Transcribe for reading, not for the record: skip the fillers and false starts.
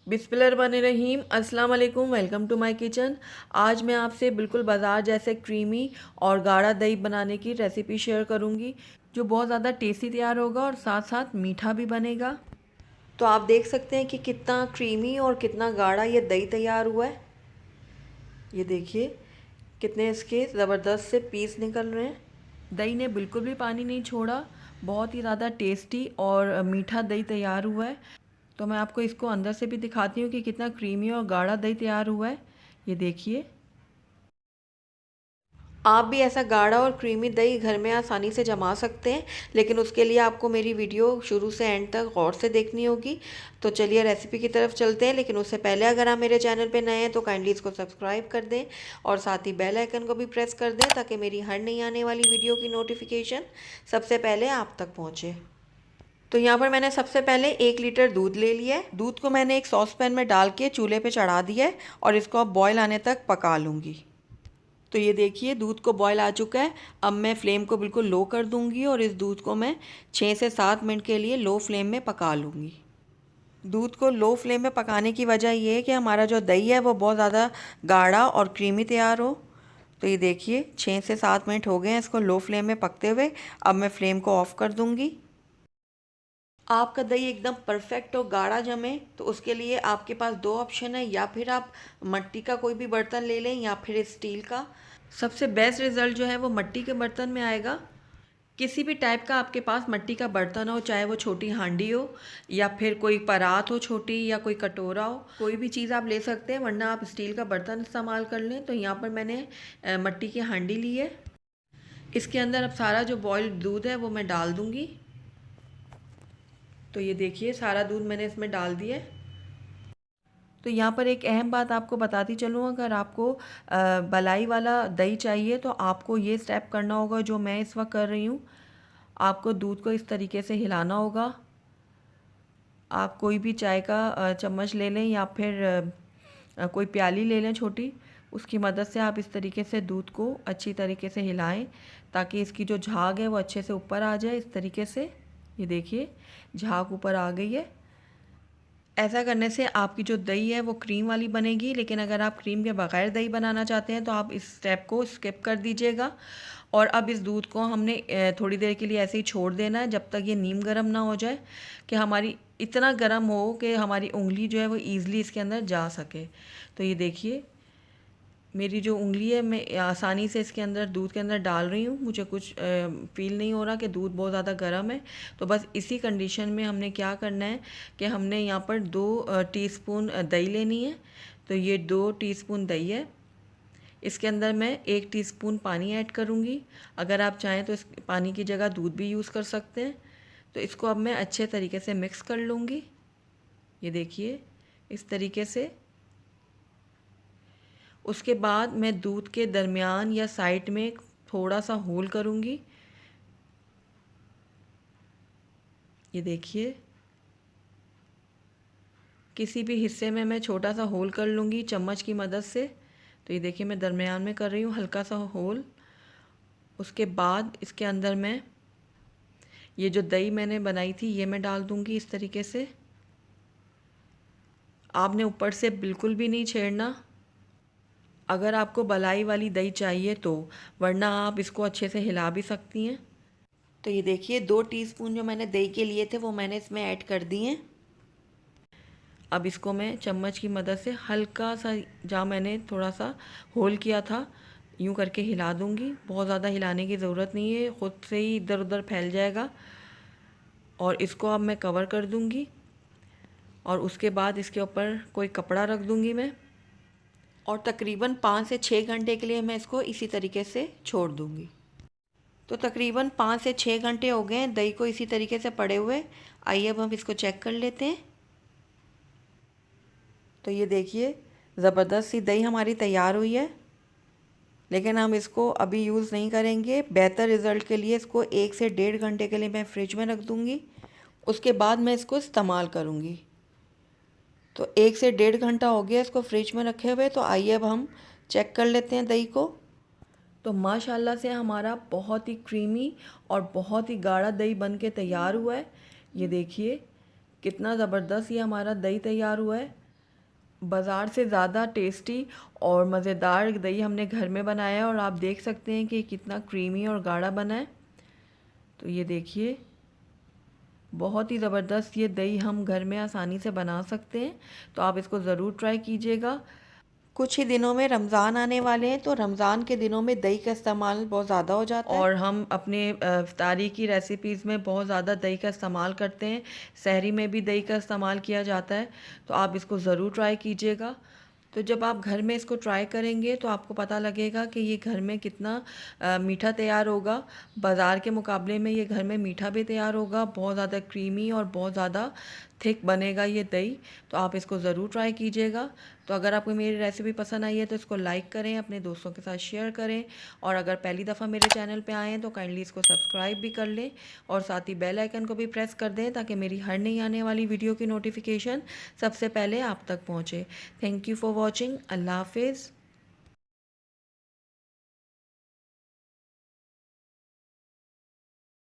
बिस्मिल्लाहिर्रहमानिर्रहीम। अस्सलाम वालेकुम। Welcome to my kitchen. आज मैं आपसे बिल्कुल बाज़ार जैसे क्रीमी और गाढ़ा दही बनाने की रेसिपी शेयर करूंगी, जो बहुत ज़्यादा टेस्टी तैयार होगा और साथ साथ मीठा भी बनेगा। तो आप देख सकते हैं कि कितना क्रीमी और कितना गाढ़ा ये दही तैयार हुआ है। ये देखिए कितने इसके ज़बरदस्त से पीस निकल रहे हैं। दही ने बिल्कुल भी पानी नहीं छोड़ा। बहुत ही ज़्यादा टेस्टी और मीठा दही तैयार हुआ है। तो मैं आपको इसको अंदर से भी दिखाती हूँ कि कितना क्रीमी और गाढ़ा दही तैयार हुआ है। ये देखिए, आप भी ऐसा गाढ़ा और क्रीमी दही घर में आसानी से जमा सकते हैं, लेकिन उसके लिए आपको मेरी वीडियो शुरू से एंड तक गौर से देखनी होगी। तो चलिए रेसिपी की तरफ चलते हैं, लेकिन उससे पहले अगर आप मेरे चैनल पे नए हैं तो काइंडली इसको सब्सक्राइब कर दें और साथ ही बेल आइकन को भी प्रेस कर दें, ताकि मेरी हर नई आने वाली वीडियो की नोटिफिकेशन सबसे पहले आप तक पहुँचे। तो यहाँ पर मैंने सबसे पहले 1 लीटर दूध ले लिया है। दूध को मैंने एक सॉस पैन में डाल के चूल्हे पे चढ़ा दिया है और इसको अब बॉयल आने तक पका लूँगी। तो ये देखिए दूध को बॉयल आ चुका है। अब मैं फ्लेम को बिल्कुल लो कर दूँगी और इस दूध को मैं 6 से 7 मिनट के लिए लो फ्लेम में पका लूँगी। दूध को लो फ्लेम में पकाने की वजह ये है कि हमारा जो दही है वो बहुत ज़्यादा गाढ़ा और क्रीमी तैयार हो। तो ये देखिए 6 से 7 मिनट हो गए हैं इसको लो फ्लेम में पकते हुए। अब मैं फ्लेम को ऑफ़ कर दूँगी। आपका दही एकदम परफेक्ट और गाढ़ा जमे तो उसके लिए आपके पास दो ऑप्शन है, या फिर आप मट्टी का कोई भी बर्तन ले लें या फिर स्टील का। सबसे बेस्ट रिज़ल्ट जो है वो मट्टी के बर्तन में आएगा। किसी भी टाइप का आपके पास मट्टी का बर्तन हो, चाहे वो छोटी हांडी हो या फिर कोई परात हो छोटी या कोई कटोरा हो, कोई भी चीज़ आप ले सकते हैं, वरना आप स्टील का बर्तन इस्तेमाल कर लें। तो यहाँ पर मैंने मट्टी की हांडी ली है। इसके अंदर अब सारा जो बॉइल्ड दूध है वो मैं डाल दूँगी। तो ये देखिए सारा दूध मैंने इसमें डाल दिया है। तो यहाँ पर एक अहम बात आपको बताती चलूँ, अगर आपको बलाई वाला दही चाहिए तो आपको ये स्टेप करना होगा जो मैं इस वक्त कर रही हूँ। आपको दूध को इस तरीके से हिलाना होगा। आप कोई भी चाय का चम्मच ले लें या फिर कोई प्याली ले लें छोटी, उसकी मदद से आप इस तरीके से दूध को अच्छी तरीके से हिलाएं, ताकि इसकी जो झाग है वो अच्छे से ऊपर आ जाए। इस तरीके से ये देखिए झाग ऊपर आ गई है। ऐसा करने से आपकी जो दही है वो क्रीम वाली बनेगी, लेकिन अगर आप क्रीम के बगैर दही बनाना चाहते हैं तो आप इस स्टेप को स्किप कर दीजिएगा। और अब इस दूध को हमने थोड़ी देर के लिए ऐसे ही छोड़ देना है, जब तक ये नीम गर्म ना हो जाए, कि हमारी इतना गर्म हो कि हमारी उंगली जो है वो ईज़िली इसके अंदर जा सके। तो ये देखिए मेरी जो उंगली है मैं आसानी से इसके अंदर दूध के अंदर डाल रही हूँ। मुझे कुछ फ़ील नहीं हो रहा कि दूध बहुत ज़्यादा गर्म है। तो बस इसी कंडीशन में हमने क्या करना है कि हमने यहाँ पर 2 टीस्पून दही लेनी है। तो ये 2 टीस्पून दही है। इसके अंदर मैं 1 टीस्पून पानी ऐड करूँगी। अगर आप चाहें तो इस पानी की जगह दूध भी यूज़ कर सकते हैं। तो इसको अब मैं अच्छे तरीके से मिक्स कर लूँगी। ये देखिए इस तरीके से। उसके बाद मैं दूध के दरमियान या साइड में थोड़ा सा होल करूँगी। ये देखिए किसी भी हिस्से में मैं छोटा सा होल कर लूँगी चम्मच की मदद से। तो ये देखिए मैं दरमियान में कर रही हूँ हल्का सा होल। उसके बाद इसके अंदर मैं ये जो दही मैंने बनाई थी ये मैं डाल दूँगी इस तरीके से। आपने ऊपर से बिल्कुल भी नहीं छेड़ना अगर आपको बलाई वाली दही चाहिए तो, वरना आप इसको अच्छे से हिला भी सकती हैं। तो ये देखिए 2 टीस्पून जो मैंने दही के लिए थे वो मैंने इसमें ऐड कर दिए हैं। अब इसको मैं चम्मच की मदद से हल्का सा, जहाँ मैंने थोड़ा सा होल किया था, यूँ करके हिला दूँगी। बहुत ज़्यादा हिलाने की ज़रूरत नहीं है, ख़ुद से ही इधर उधर फैल जाएगा। और इसको अब मैं कवर कर दूँगी और उसके बाद इसके ऊपर कोई कपड़ा रख दूँगी मैं, और तकरीबन 5 से 6 घंटे के लिए मैं इसको इसी तरीके से छोड़ दूँगी। तो तकरीबन 5 से 6 घंटे हो गए हैं दही को इसी तरीके से पड़े हुए। आइए अब हम इसको चेक कर लेते हैं। तो ये देखिए ज़बरदस्त सी दही हमारी तैयार हुई है, लेकिन हम इसको अभी यूज़ नहीं करेंगे। बेहतर रिज़ल्ट के लिए इसको 1 से 1.5 घंटे के लिए मैं फ्रिज में रख दूँगी। उसके बाद मैं इसको इस्तेमाल करूँगी। तो 1 से 1.5 घंटा हो गया इसको फ्रिज में रखे हुए। तो आइए अब हम चेक कर लेते हैं दही को। तो माशाल्लाह से हमारा बहुत ही क्रीमी और बहुत ही गाढ़ा दही बन के तैयार हुआ है। ये देखिए कितना ज़बरदस्त ये हमारा दही तैयार हुआ है। बाज़ार से ज़्यादा टेस्टी और मज़ेदार दही हमने घर में बनाया है और आप देख सकते हैं कि कितना क्रीमी और गाढ़ा बना है। तो ये देखिए, बहुत ही ज़बरदस्त ये दही हम घर में आसानी से बना सकते हैं। तो आप इसको ज़रूर ट्राई कीजिएगा। कुछ ही दिनों में रमज़ान आने वाले हैं, तो रमज़ान के दिनों में दही का इस्तेमाल बहुत ज़्यादा हो जाता है और हम अपने इफ्तारी की रेसिपीज़ में बहुत ज़्यादा दही का इस्तेमाल करते हैं। सहरी में भी दही का इस्तेमाल किया जाता है। तो आप इसको ज़रूर ट्राई कीजिएगा। तो जब आप घर में इसको ट्राई करेंगे तो आपको पता लगेगा कि ये घर में कितना मीठा तैयार होगा। बाज़ार के मुकाबले में ये घर में मीठा भी तैयार होगा, बहुत ज़्यादा क्रीमी और बहुत ज़्यादा थिक बनेगा ये दही। तो आप इसको ज़रूर ट्राई कीजिएगा। तो अगर आपको मेरी रेसिपी पसंद आई है तो इसको लाइक करें, अपने दोस्तों के साथ शेयर करें और अगर पहली दफ़ा मेरे चैनल पे आए हैं तो काइंडली इसको सब्सक्राइब भी कर लें और साथ ही बेल आइकन को भी प्रेस कर दें ताकि मेरी हर नई आने वाली वीडियो की नोटिफिकेशन सबसे पहले आप तक पहुँचे। Thank you for watching. अल्लाह हाफिज़।